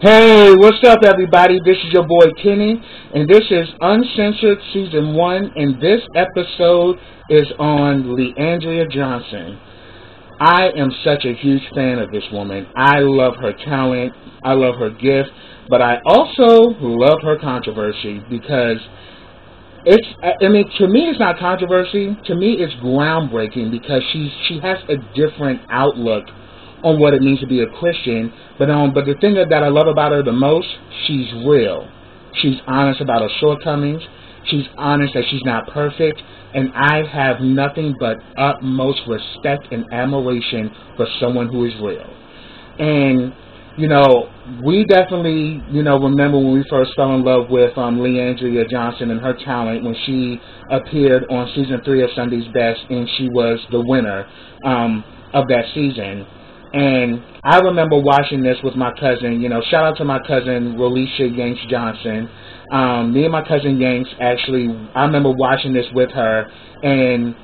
Hey, what's up, everybody? This is your boy Kenny, and this is Uncensored Season 1, and this episode is on Leandria Johnson. I am such a huge fan of this woman. I love her talent, I love her gift, but I also love her controversy because to me it's not controversy. To me it's groundbreaking because she has a different outlook on what it means to be a Christian, but the thing that I love about her the most, she's real. She's honest about her shortcomings. She's honest that she's not perfect, and I have nothing but utmost respect and admiration for someone who is real. And we definitely remember when we first fell in love with Leandria Johnson and her talent when she appeared on season 3 of Sunday's Best, and she was the winner of that season. And I remember watching this with my cousin. Shout out to my cousin, Rolisha Yanks Johnson. Me and my cousin Yanks, actually, I remember watching this with her. And,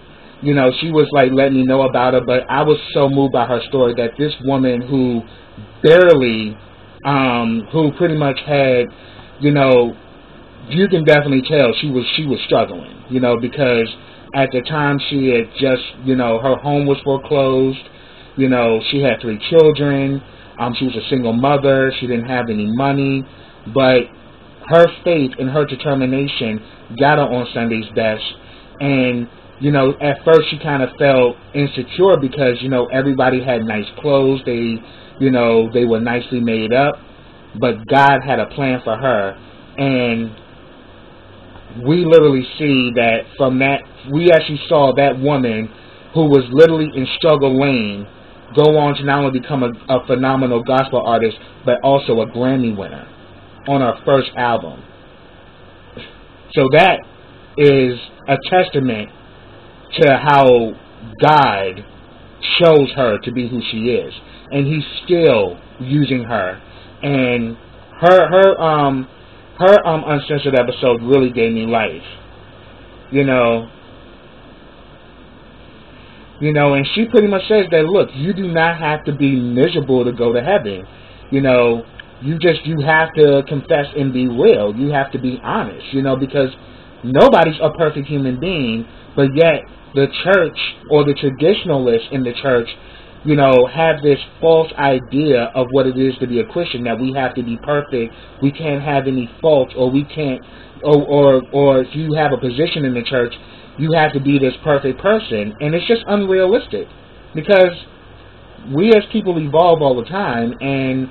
she was, letting me know about her. But I was so moved by her story that this woman who pretty much had, you can definitely tell she was struggling, because at the time she had just, her home was foreclosed. She had 3 children. She was a single mother. She didn't have any money. But her faith and her determination got her on Sunday's Best. And, at first she kind of felt insecure because, everybody had nice clothes. They were nicely made up. But God had a plan for her. And we literally see that from that, we actually saw that woman who was literally in struggle lane go on to not only become a phenomenal gospel artist, but also a Grammy winner on her first album. So that is a testament to how God chose her to be who she is, and He's still using her. And her Uncensored episode really gave me life. And she pretty much says that, look, you do not have to be miserable to go to heaven. You have to confess and be real. You have to be honest, because nobody's a perfect human being, but yet the church or the traditionalists in the church, have this false idea of what it is to be a Christian, that we have to be perfect, we can't have any faults, or we can't, or if you have a position in the church, you have to be this perfect person. And it's just unrealistic, because we as people evolve all the time, and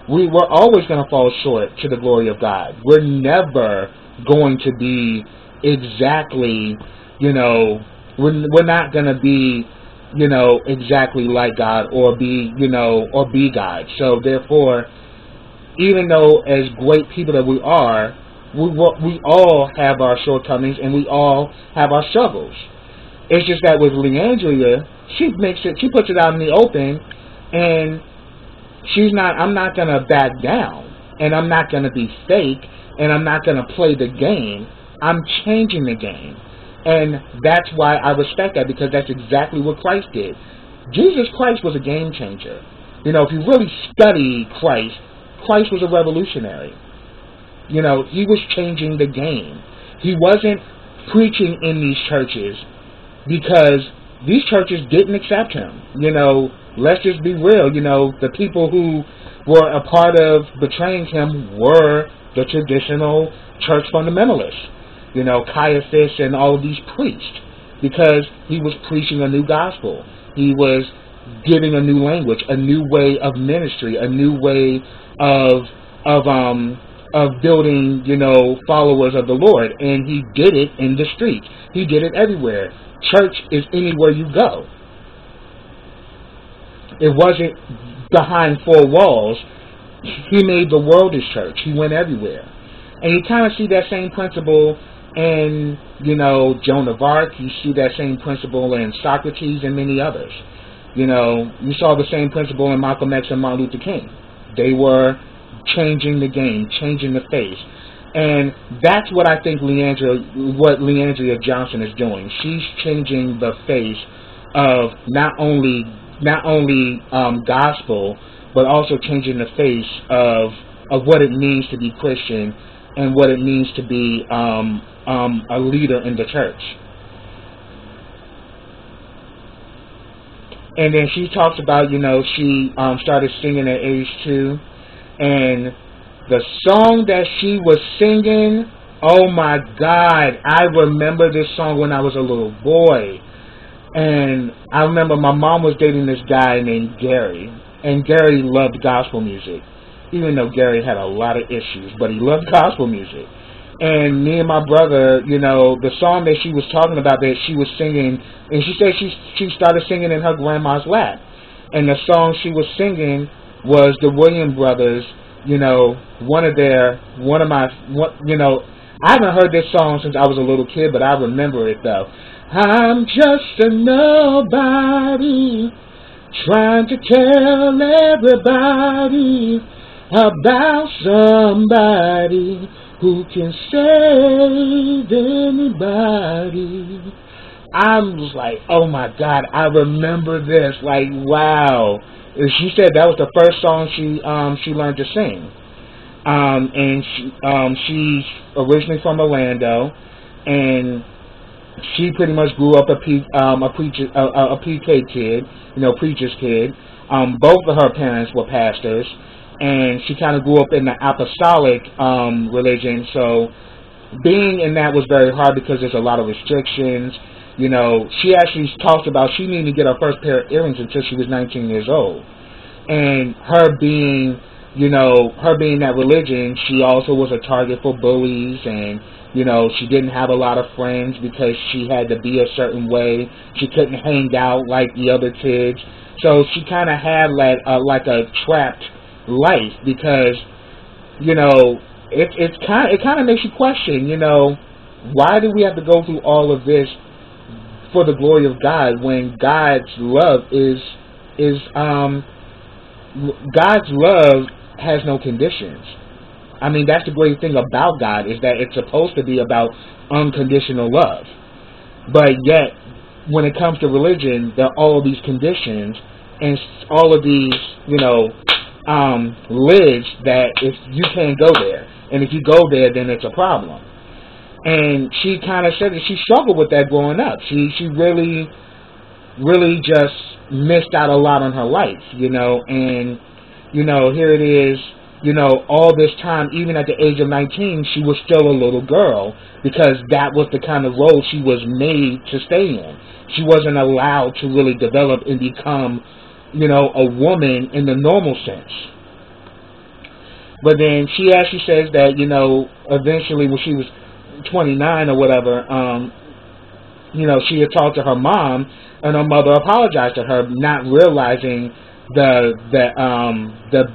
we're always going to fall short to the glory of God. We're never going to be exactly, we're not going to be, exactly like God or be God. So therefore, even though as great people that we are, we all have our shortcomings and we all have our struggles. It's just that with Leandria, she puts it out in the open, and I'm not going to back down, and I'm not going to be fake, and I'm not going to play the game. I'm changing the game. And that's why I respect that, because that's exactly what Christ did. Jesus Christ was a game changer. If you really study Christ was a revolutionary. He was changing the game. He wasn't preaching in these churches because these churches didn't accept him. Let's just be real. The people who were a part of betraying him were the traditional church fundamentalists. Caiaphas and all of these priests, because he was preaching a new gospel. He was giving a new language, a new way of ministry, a new way of building, followers of the Lord. And he did it in the streets. He did it everywhere. Church is anywhere you go. It wasn't behind 4 walls. He made the world his church. He went everywhere. And you kind of see that same principle in, Joan of Arc. You see that same principle in Socrates and many others. You saw the same principle in Malcolm X and Martin Luther King. They were changing the game, changing the face. And that's what I think Leandria Johnson is doing. She's changing the face of not only gospel, but also changing the face of of what it means to be Christian and what it means to be a leader in the church. And then she talks about, she started singing at age 2, and the song that she was singing, oh my God, I remember this song when I was a little boy. And I remember my mom was dating this guy named Gary, and Gary loved gospel music, even though Gary had a lot of issues, but he loved gospel music. And me and my brother, the song that she was talking about that she was singing, and she said she started singing in her grandma's lap. And the song she was singing was the Williams Brothers, I haven't heard this song since I was a little kid, but I remember it though. I'm just a nobody, trying to tell everybody about somebody who can save anybody. I was like, oh my God, I remember this. Like, wow. And she said that was the first song she learned to sing. And she's originally from Orlando, and she pretty much grew up a PK kid, preacher's kid. Both of her parents were pastors, and she kind of grew up in the apostolic religion. So being in that was very hard because there's a lot of restrictions. She actually talked about she needed to get her first pair of earrings until she was 19 years old. And her being that religion, she also was a target for bullies, and she didn't have a lot of friends because she had to be a certain way. She couldn't hang out like the other kids, so she kind of had like a trapped life because it kind of makes you question, why do we have to go through all of this for the glory of God when God's love has no conditions. I mean, that's the great thing about God, is that it's supposed to be about unconditional love. But yet, when it comes to religion, there are all of these conditions and all of these, lids that if you can't go there. And if you go there, then it's a problem. And she kind of said that she struggled with that growing up. She really, really just missed out a lot on her life, and here it is, all this time, even at the age of 19, she was still a little girl because that was the kind of role she was made to stay in. She wasn't allowed to really develop and become, a woman in the normal sense. But then she actually says that, eventually when she was 29 or whatever, she had talked to her mom, and her mother apologized to her, not realizing the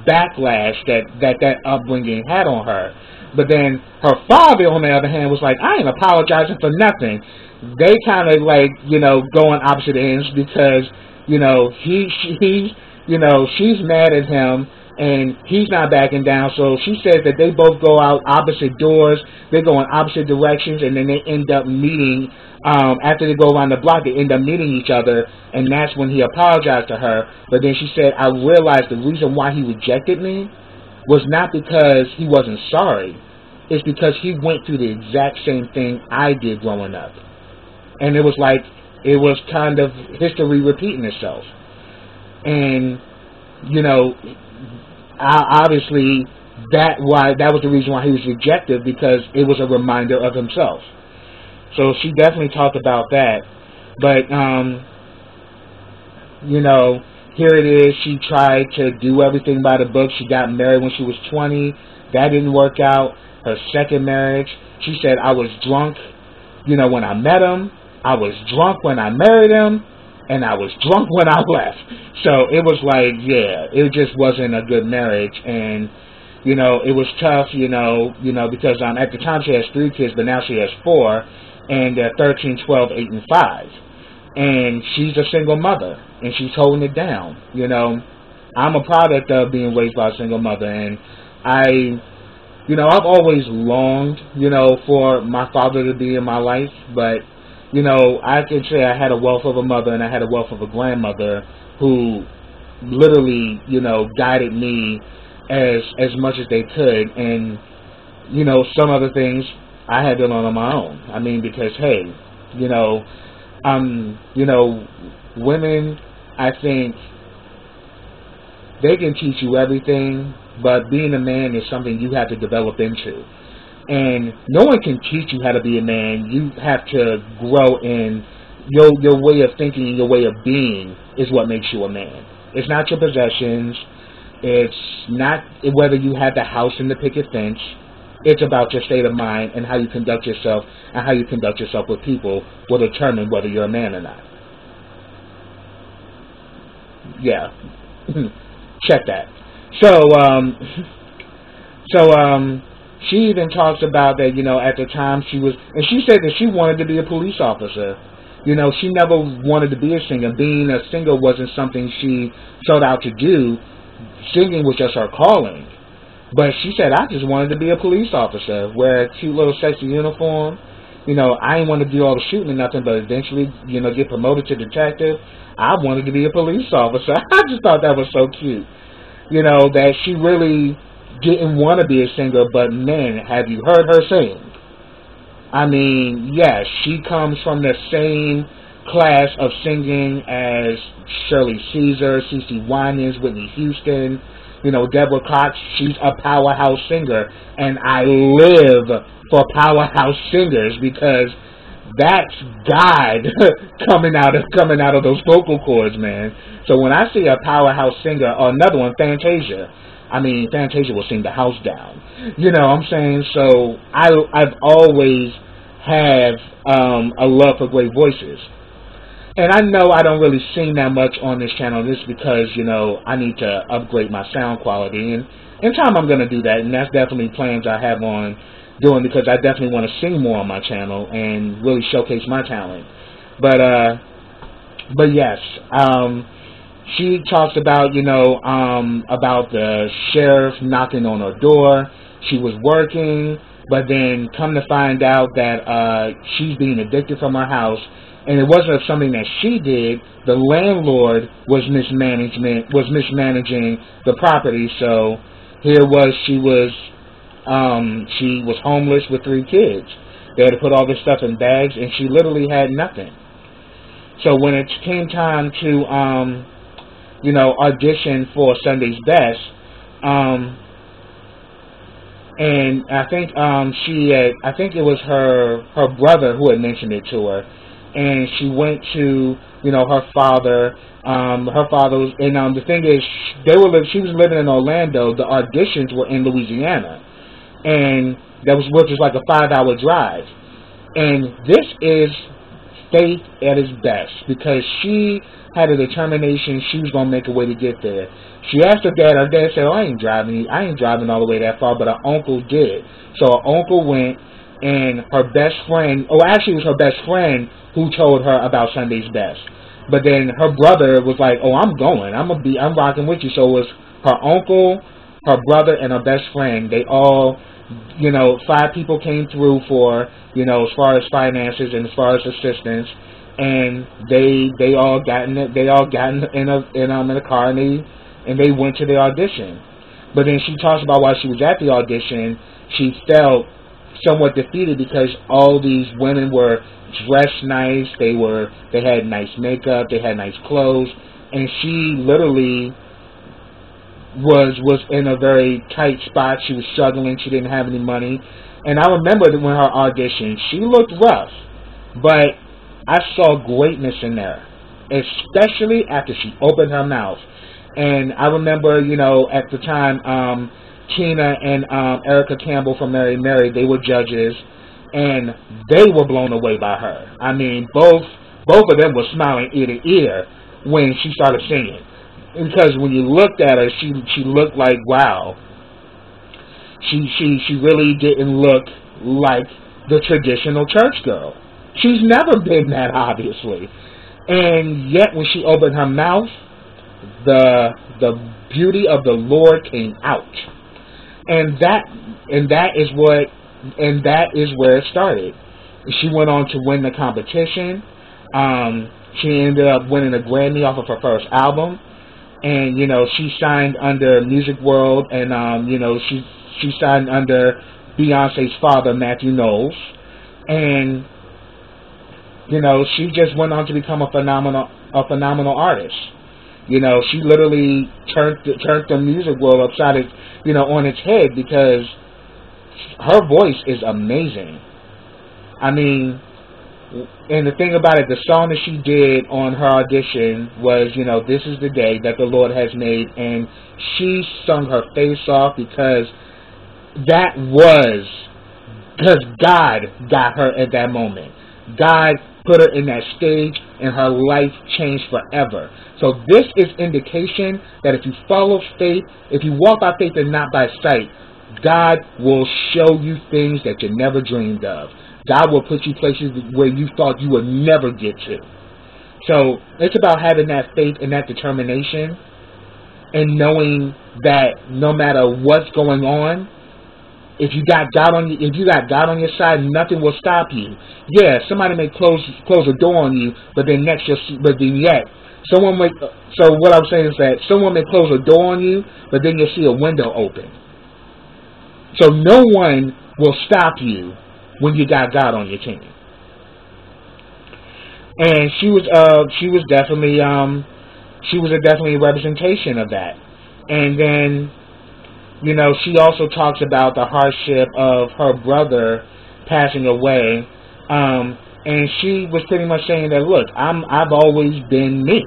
backlash that upbringing had on her. But then her father, on the other hand, was like, I ain't apologizing for nothing. They kind of go on opposite ends because she's mad at him and he's not backing down. So she says that they both go out opposite doors. They go in opposite directions, and then they end up meeting. After they go around the block, they end up meeting each other, and that's when he apologized to her. But then she said, I realized the reason why he rejected me was not because he wasn't sorry. It's because he went through the exact same thing I did growing up. And it was like, it was kind of history repeating itself. And, obviously, that was the reason why he was rejected, because it was a reminder of himself. So she definitely talked about that. But, here it is. She tried to do everything by the book. She got married when she was 20. That didn't work out. Her second marriage, she said, I was drunk, when I met him. I was drunk when I married him. And I was drunk when I left. So it was like, yeah, it just wasn't a good marriage. And, it was tough, because at the time she has 3 kids, but now she has 4. And they're 13, 12, 8, and 5. And she's a single mother. And she's holding it down. I'm a product of being raised by a single mother. And I've always longed, for my father to be in my life. But, I can say I had a wealth of a mother and I had a wealth of a grandmother who literally, guided me, as much as they could, and some other things I had to learn on my own. I mean, because hey, women, I think they can teach you everything, but being a man is something you have to develop into. And no one can teach you how to be a man. You have to grow in your way of thinking and your way of being is what makes you a man. It's not your possessions. It's not whether you have the house and the picket fence. It's about your state of mind and how you conduct yourself, and how you conduct yourself with people will determine whether you're a man or not. Yeah. Check that. So she even talks about that, at the time she said that she wanted to be a police officer. She never wanted to be a singer. Being a singer wasn't something she sought out to do. Singing was just her calling. But she said, I just wanted to be a police officer, wear a cute little sexy uniform. I didn't want to do all the shooting or nothing, but eventually, get promoted to detective. I wanted to be a police officer. I just thought that was so cute. That she really didn't want to be a singer, but man, have you heard her sing? I mean, yes, she comes from the same class of singing as Shirley Caesar, CeCe Winans, Whitney Houston, Deborah Cox. She's a powerhouse singer, and I live for powerhouse singers because that's God coming out of those vocal cords, man. So when I see a powerhouse singer, or another one, Fantasia, I mean, Fantasia will sing the house down. You know what I'm saying? So I've always had a love for great voices. And I know I don't really sing that much on this channel. This is because, I need to upgrade my sound quality. And in time I'm going to do that. And that's definitely plans I have on doing, because I definitely want to sing more on my channel and really showcase my talent. But yes, she talks about, about the sheriff knocking on her door. She was working, but then come to find out that she's being evicted from her house. And it wasn't something that she did. The landlord was mismanaging the property. So here she was homeless with 3 kids. They had to put all this stuff in bags, and she literally had nothing. So when it came time to audition for Sunday's Best, and I think I think it was her brother who had mentioned it to her. And she went to, her father. Her father was, and the thing is, she was living in Orlando. The auditions were in Louisiana, and which is like a 5-hour drive. And this is faith at its best, because she had a determination she was gonna make a way to get there. She asked her dad. Her dad said, "Oh, I ain't driving all the way that far," but her uncle did. So her uncle went. And her best friend, actually it was her best friend who told her about Sunday's Best. But then her brother was like, "Oh, I'm going. I'm rocking with you." So it was her uncle, her brother, and her best friend. They all, 5 people came through for, as far as finances and as far as assistance. And they all got in a car, and they went to the audition. But then she talks about while she was at the audition, she felt somewhat defeated because all these women were dressed nice, they had nice makeup, they had nice clothes, and she literally was in a very tight spot. She was struggling, she didn't have any money. And I remember that when her audition, she looked rough, but I saw greatness in there, especially after she opened her mouth. And I remember, at the time, Tina and Erica Campbell from Mary, they were judges, and they were blown away by her. I mean, both of them were smiling ear to ear when she started singing, because when you looked at her, she looked like, wow. She really didn't look like the traditional church girl. She's never been that, obviously, and yet when she opened her mouth, the beauty of the Lord came out. And that is where it started. She went on to win the competition. She ended up winning a Grammy off of her first album. And, she signed under Music World, and, she signed under Beyonce's father, Matthew Knowles. And, she just went on to become a phenomenal artist. She literally turned the music world upside, on its head, because her voice is amazing. I mean, and the thing about it, the song that she did on her audition was, This Is the Day That the Lord Has Made, and she sung her face off because God got her at that moment. God put her in that stage, and her life changed forever. So this is indication that if you follow faith, if you walk by faith and not by sight, God will show you things that you never dreamed of. God will put you places where you thought you would never get to. So it's about having that faith and that determination, and knowing that no matter what's going on, if you got God on your side, nothing will stop you. Yeah, somebody may close a door on you, but then so what I'm saying is that someone may close a door on you, but then you'll see a window open. So no one will stop you when you got God on your team. And she was definitely a representation of that. And then, she also talks about the hardship of her brother passing away. And she was pretty much saying that, look, I've always been me.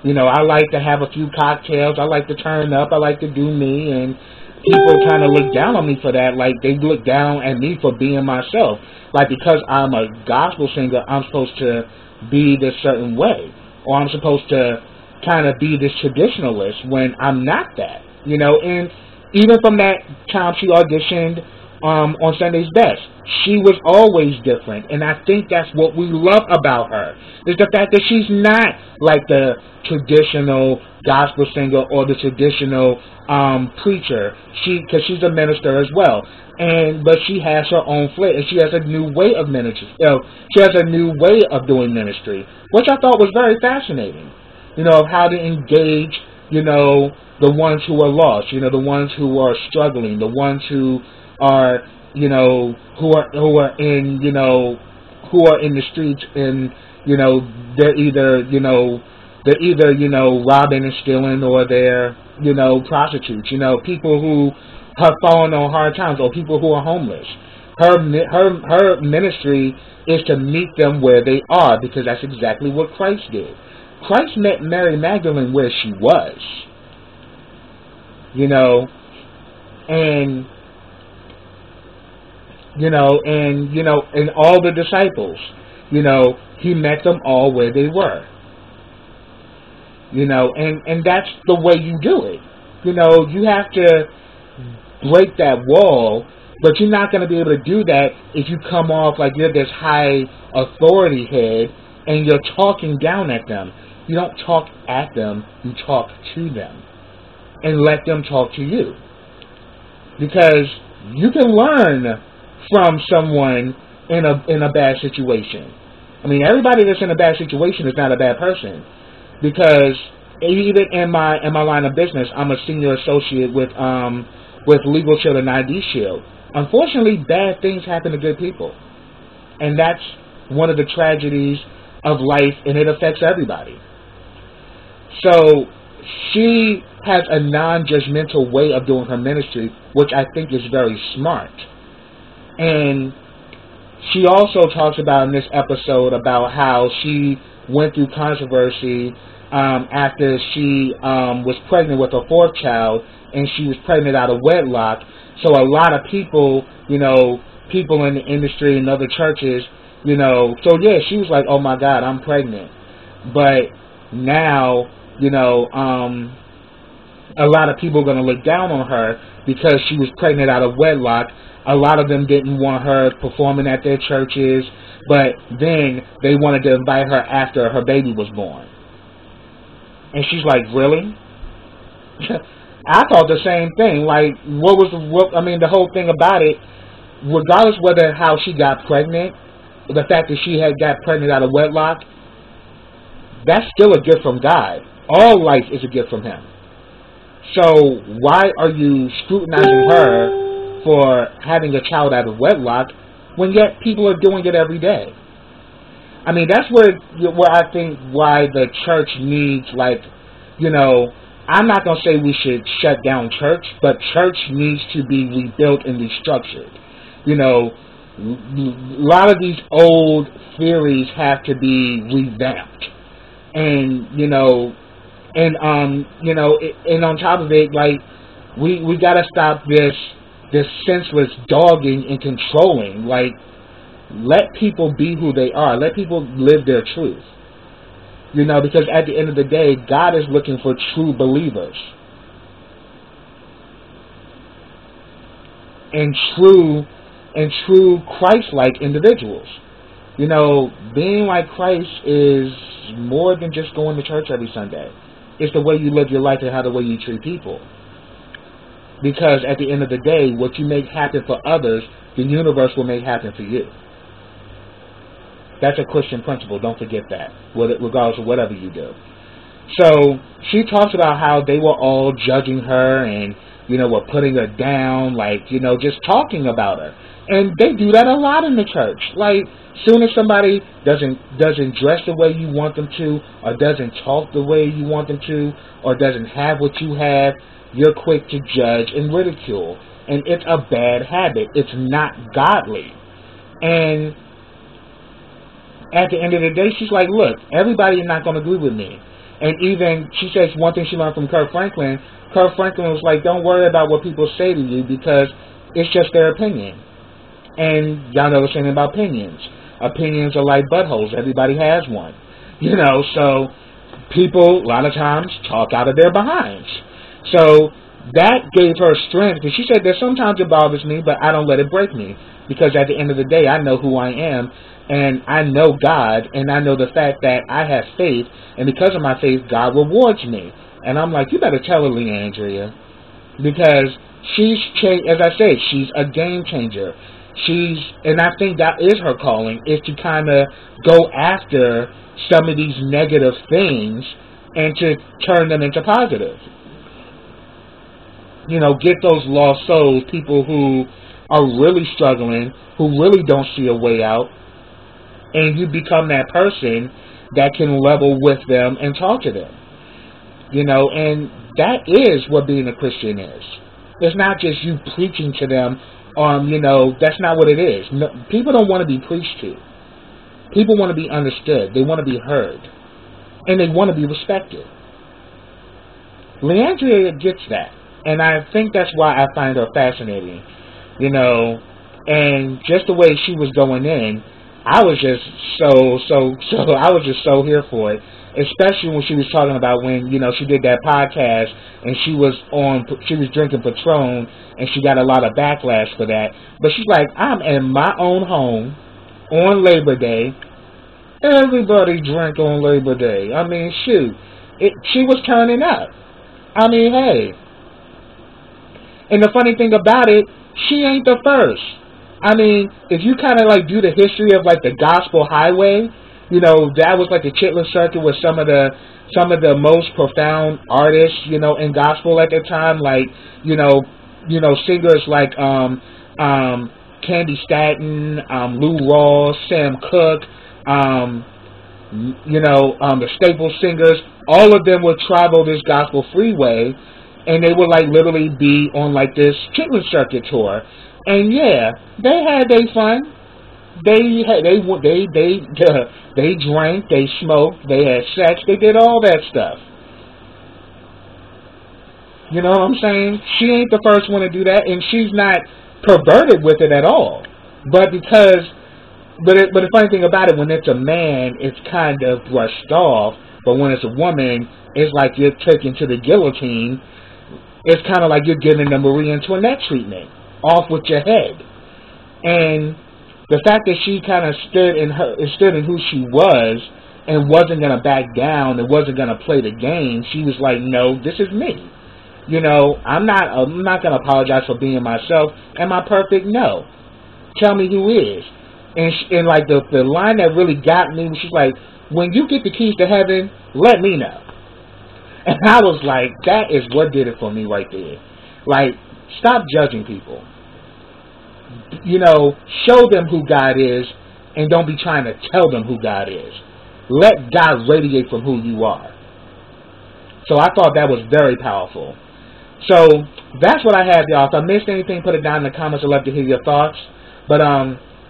I like to have a few cocktails. I like to turn up. I like to do me. And people kind of look down on me for that. Like, they look down at me for being myself. Like, because I'm a gospel singer, I'm supposed to be this certain way. Or I'm supposed to kind of be this traditionalist when I'm not that. And even from that time she auditioned on Sunday's Best, she was always different. And I think that's what we love about her, is the fact that she's not like the traditional gospel singer or the traditional preacher. Because she's a minister as well, but she has her own flair, and she has a new way of ministry. She has a new way of doing ministry, which I thought was very fascinating. Of how to engage, the ones who are lost, the ones who are struggling, the ones who are, who are in the streets, and they're either robbing and stealing, or they're prostitutes, people who have fallen on hard times, or people who are homeless. Her ministry is to meet them where they are, because that's exactly what Christ did. Christ met Mary Magdalene where she was, and all the disciples, he met them all where they were, and that's the way you do it. You have to break that wall, but you're not going to be able to do that if you come off like you're this high authority head and you're talking down at them. You don't talk at them, you talk to them, and let them talk to you. Because you can learn from someone in a bad situation. I mean, everybody that's in a bad situation is not a bad person. Because even in my line of business, I'm a senior associate with Legal Shield and ID Shield. Unfortunately, bad things happen to good people, and that's one of the tragedies of life, and it affects everybody. So she has a non-judgmental way of doing her ministry, which I think is very smart. And she also talks about in this episode about how she went through controversy after she was pregnant with her fourth child, and she was pregnant out of wedlock. So a lot of people, people in the industry and other churches, so yeah, she was like, oh my God, I'm pregnant. But now, a lot of people are going to look down on her because she was pregnant out of wedlock. A lot of them didn't want her performing at their churches, but then they wanted to invite her after her baby was born. And she's like, really? I thought the same thing. Like, the whole thing about it, regardless whether how she got pregnant, the fact that she had got pregnant out of wedlock, that's still a gift from God. All life is a gift from him. So why are you scrutinizing her for having a child out of wedlock when yet people are doing it every day? I mean, that's where I think why the church needs, like, you know, I'm not going to say we should shut down church, but church needs to be rebuilt and restructured. You know, a lot of these old theories have to be revamped. And, you know, and on top of it, like, we got to stop this senseless dogging and controlling. Like, let people be who they are. Let people live their truth. You know, because at the end of the day, God is looking for true believers. And true Christ-like individuals. You know, being like Christ is more than just going to church every Sunday. It's the way you live your life and how the way you treat people. Because at the end of the day, what you make happen for others, the universe will make happen for you. That's a Christian principle. Don't forget that, regardless of whatever you do. So she talks about how they were all judging her and, you know, were putting her down, like, you know, just talking about her. And they do that a lot in the church. Like, soon as somebody doesn't dress the way you want them to, or doesn't talk the way you want them to, or doesn't have what you have, you're quick to judge and ridicule. And it's a bad habit. It's not godly. And at the end of the day, she's like, look, everybody is not going to agree with me. And even, she says one thing she learned from Kirk Franklin was like, don't worry about what people say to you because it's just their opinion. And y'all know the same about opinions. Opinions are like buttholes. Everybody has one. You know, so people, a lot of times, talk out of their behinds. So that gave her strength. And she said that sometimes it bothers me, but I don't let it break me. Because at the end of the day, I know who I am. And I know God, and I know the fact that I have faith, and because of my faith, God rewards me. And I'm like, you better tell her, Leandria, because she's changed. As I said, she's a game changer. And I think that is her calling, is to kind of go after some of these negative things and to turn them into positive. You know, get those lost souls, people who are really struggling, who really don't see a way out. And you become that person that can level with them and talk to them. You know, and that is what being a Christian is. It's not just you preaching to them. You know, that's not what it is. No, people don't want to be preached to. People want to be understood. They want to be heard. And they want to be respected. Leandria gets that. And I think that's why I find her fascinating. You know, and just the way she was going in, I was just I was just so here for it, especially when she was talking about when, you know, she did that podcast and she was drinking Patron and she got a lot of backlash for that. But she's like, I'm in my own home on Labor Day. Everybody drank on Labor Day. I mean, shoot, she was turning up. I mean, hey. And the funny thing about it, she ain't the first. I mean, if you kind of like do the history of like the gospel highway, you know, that was like the Chitlin Circuit with some of the most profound artists, you know, in gospel at the time, like, you know, singers like Candy Staton, Lou Rawls, Sam Cooke, the staple singers. All of them would travel this gospel freeway, and they would like literally be on like this Chitlin Circuit tour. And yeah, they had their fun. They drank, they smoked, they had sex, they did all that stuff. You know what I'm saying? She ain't the first one to do that, and she's not perverted with it at all. But the funny thing about it, when it's a man, it's kind of brushed off. But when it's a woman, it's like you're taken to the guillotine. It's kind of like you're giving the Marie Antoinette treatment. Off with your head. And the fact that she kind of stood in who she was and wasn't going to back down and wasn't going to play the game, she was like, no, this is me. You know, I'm not going to apologize for being myself. Am I perfect? No. Tell me who is. And like the line that really got me, she's like, when you get the keys to heaven, let me know. And I was like, that is what did it for me right there. Like, stop judging people. You know, show them who God is, and don't be trying to tell them who God is. Let God radiate from who you are. So I thought that was very powerful. So that's what I have, y'all. If I missed anything, put it down in the comments. I'd love to hear your thoughts. But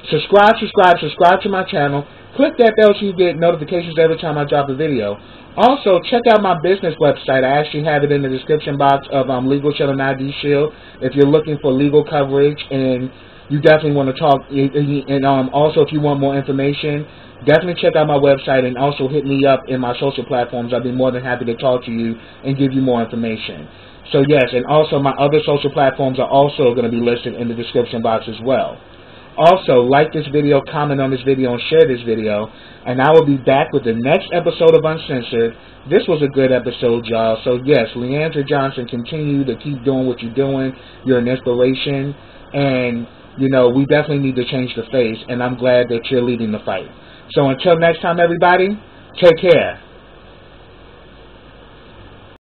subscribe to my channel. Click that bell so you get notifications every time I drop a video. Also, check out my business website. I actually have it in the description box of Legal Shield and ID Shield. If you're looking for legal coverage and you definitely want to talk, and also if you want more information, definitely check out my website and also hit me up in my social platforms. I'll be more than happy to talk to you and give you more information. So yes, and also my other social platforms are also going to be listed in the description box as well. Also, like this video, comment on this video, and share this video. And I will be back with the next episode of Uncensored. This was a good episode, y'all. So yes, Leandra Johnson, continue to keep doing what you're doing. You're an inspiration. And, you know, we definitely need to change the face. And I'm glad that you're leading the fight. So until next time, everybody, take care.